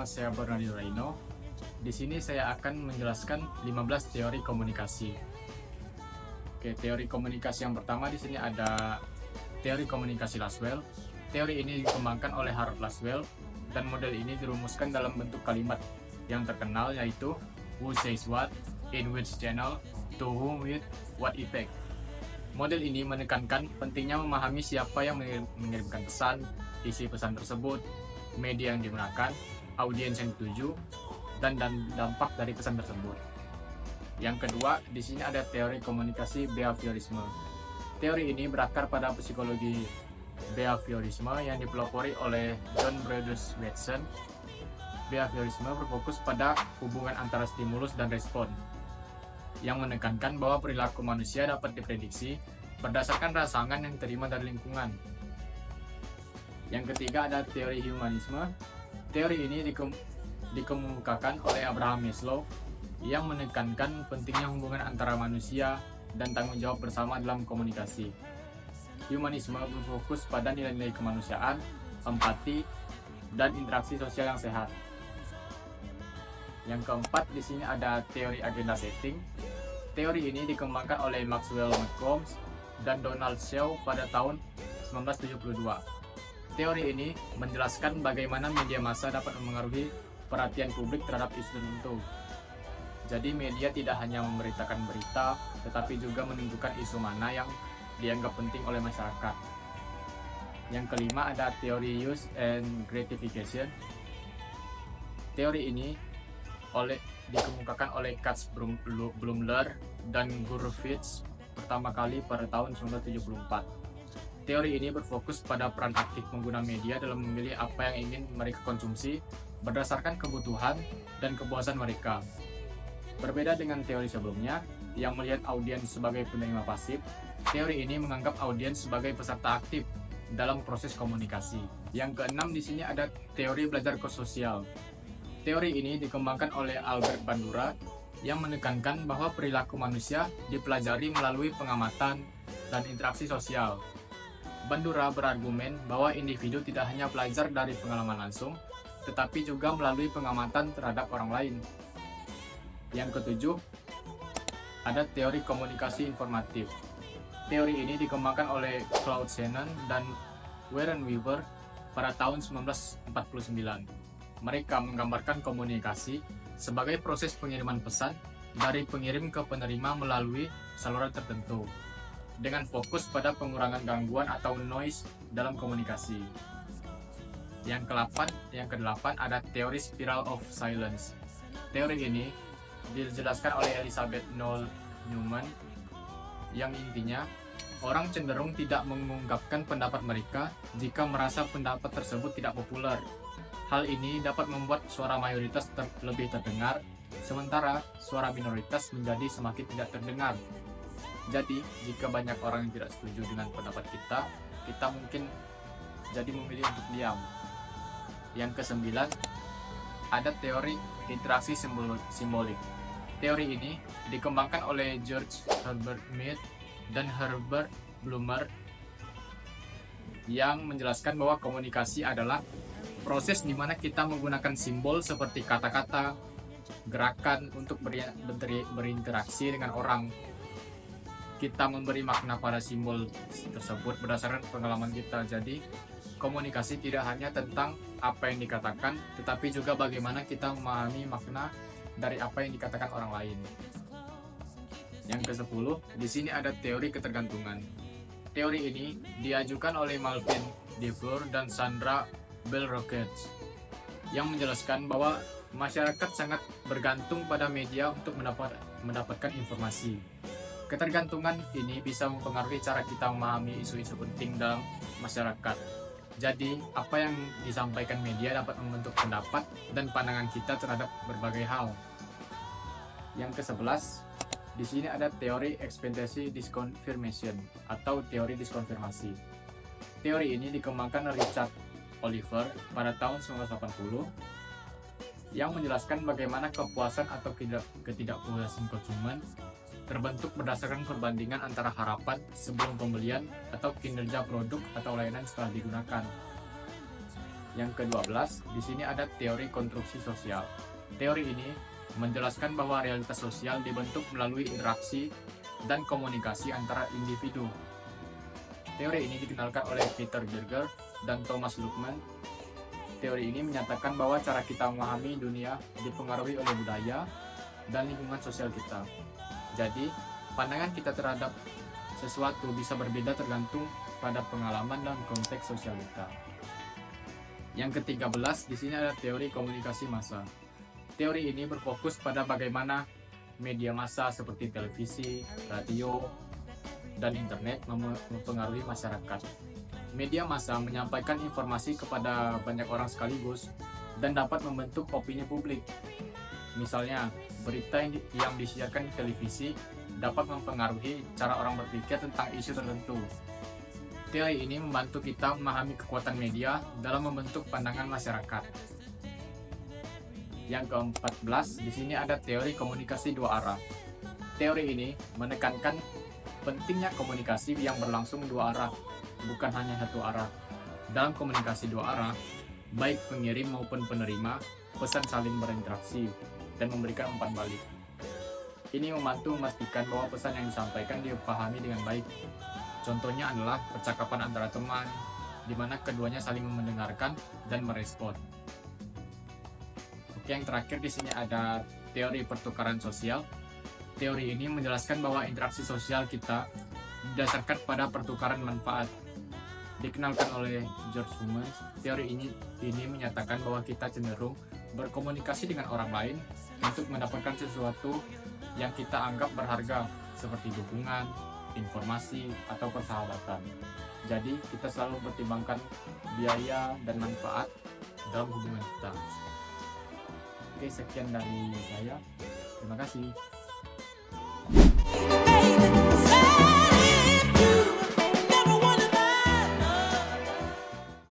nama saya Bernardino Reino. Di sini saya akan menjelaskan 15 teori komunikasi. Oke, teori komunikasi yang pertama di sini ada teori komunikasi Lasswell. Teori ini dikembangkan oleh Harold Lasswell dan model ini dirumuskan dalam bentuk kalimat yang terkenal yaitu who says what, in which channel, to whom with what effect. Model ini menekankan pentingnya memahami siapa yang mengirimkan pesan, isi pesan tersebut, media yang digunakan, audiens yang dituju, dan dampak dari pesan tersebut. Yang kedua, di sini ada teori komunikasi behaviorisme. Teori ini berakar pada psikologi behaviorisme yang dipelopori oleh John Brodus Watson. Behaviorisme berfokus pada hubungan antara stimulus dan respon, yang menekankan bahwa perilaku manusia dapat diprediksi berdasarkan rangsangan yang diterima dari lingkungan. Yang ketiga ada teori humanisme. Teori ini dikemukakan oleh Abraham Maslow yang menekankan pentingnya hubungan antara manusia dan tanggung jawab bersama dalam komunikasi. Humanisme berfokus pada nilai-nilai kemanusiaan, empati, dan interaksi sosial yang sehat. Yang keempat di sini ada teori agenda setting. Teori ini dikembangkan oleh Maxwell McCombs dan Donald Shaw pada tahun 1972. Teori ini menjelaskan bagaimana media massa dapat memengaruhi perhatian publik terhadap isu tertentu. Jadi media tidak hanya memberitakan berita, tetapi juga menunjukkan isu mana yang dianggap penting oleh masyarakat. Yang kelima ada teori use and gratification. Teori ini dikemukakan oleh Katz Blumler dan Gurevitch pertama kali pada tahun 1974. Teori ini berfokus pada peran aktif pengguna media dalam memilih apa yang ingin mereka konsumsi berdasarkan kebutuhan dan kepuasan mereka. Berbeda dengan teori sebelumnya yang melihat audiens sebagai penerima pasif, teori ini menganggap audiens sebagai peserta aktif dalam proses komunikasi. Yang keenam di sini ada teori belajar sosial. Teori ini dikembangkan oleh Albert Bandura yang menekankan bahwa perilaku manusia dipelajari melalui pengamatan dan interaksi sosial. Bandura berargumen bahwa individu tidak hanya belajar dari pengalaman langsung, tetapi juga melalui pengamatan terhadap orang lain. Yang ketujuh, ada teori komunikasi informatif. Teori ini dikembangkan oleh Claude Shannon dan Warren Weaver pada tahun 1949. Mereka menggambarkan komunikasi sebagai proses pengiriman pesan dari pengirim ke penerima melalui saluran tertentu, dengan fokus pada pengurangan gangguan atau noise dalam komunikasi. Yang kedelapan ada teori spiral of silence. Teori ini dijelaskan oleh Elizabeth Noel Newman yang intinya orang cenderung tidak mengungkapkan pendapat mereka jika merasa pendapat tersebut tidak populer. Hal ini dapat membuat suara mayoritas lebih terdengar, sementara suara minoritas menjadi semakin tidak terdengar. Jadi, jika banyak orang yang tidak setuju dengan pendapat kita mungkin jadi memilih untuk diam. Yang kesembilan, ada teori interaksi simbolik. Teori ini dikembangkan oleh George Herbert Mead dan Herbert Blumer yang menjelaskan bahwa komunikasi adalah proses di mana kita menggunakan simbol seperti kata-kata, gerakan untuk berinteraksi dengan orang. Kita memberi makna pada simbol tersebut berdasarkan pengalaman kita. Jadi, komunikasi tidak hanya tentang apa yang dikatakan, tetapi juga bagaimana kita memahami makna dari apa yang dikatakan orang lain. Yang ke-10, di sini ada teori ketergantungan. Teori ini diajukan oleh Malvin DeFleur dan Sandra Bell-Rockets yang menjelaskan bahwa masyarakat sangat bergantung pada media untuk mendapatkan informasi. Ketergantungan ini bisa mempengaruhi cara kita memahami isu-isu penting dalam masyarakat. Jadi, apa yang disampaikan media dapat membentuk pendapat dan pandangan kita terhadap berbagai hal. Yang ke-11, di sini ada teori ekspektasi disconfirmation atau teori diskonfirmasi. Teori ini dikembangkan Richard Oliver pada tahun 1980 yang menjelaskan bagaimana kepuasan atau ketidakpuasan konsumen terbentuk berdasarkan perbandingan antara harapan sebelum pembelian atau kinerja produk atau layanan setelah digunakan. Yang ke-12, di sini ada teori konstruksi sosial. Teori ini menjelaskan bahwa realitas sosial dibentuk melalui interaksi dan komunikasi antara individu. Teori ini dikenalkan oleh Peter Berger dan Thomas Luhmann. Teori ini menyatakan bahwa cara kita memahami dunia dipengaruhi oleh budaya dan lingkungan sosial kita. Jadi, pandangan kita terhadap sesuatu bisa berbeda tergantung pada pengalaman dan konteks sosial kita. Yang ke-13, di sini ada teori komunikasi massa. Teori ini berfokus pada bagaimana media massa seperti televisi, radio, dan internet mempengaruhi masyarakat. Media massa menyampaikan informasi kepada banyak orang sekaligus dan dapat membentuk opini publik. Misalnya, berita yang disiarkan di televisi dapat mempengaruhi cara orang berpikir tentang isu tertentu. Teori ini membantu kita memahami kekuatan media dalam membentuk pandangan masyarakat. Yang ke-14, di sini ada teori komunikasi dua arah. Teori ini menekankan pentingnya komunikasi yang berlangsung dua arah, bukan hanya satu arah. Dalam komunikasi dua arah, baik pengirim maupun penerima, pesan saling berinteraksi dan memberikan umpan balik. Ini membantu memastikan bahwa pesan yang disampaikan dipahami dengan baik. Contohnya adalah percakapan antara teman, di mana keduanya saling mendengarkan dan merespon. Oke, yang terakhir di sini ada teori pertukaran sosial. Teori ini menjelaskan bahwa interaksi sosial kita didasarkan pada pertukaran manfaat. Dikenalkan oleh George Hummel, teori ini menyatakan bahwa kita cenderung berkomunikasi dengan orang lain untuk mendapatkan sesuatu yang kita anggap berharga, seperti dukungan, informasi, atau persahabatan. Jadi, kita selalu mempertimbangkan biaya dan manfaat dalam hubungan kita. Oke, sekian dari saya. Terima kasih.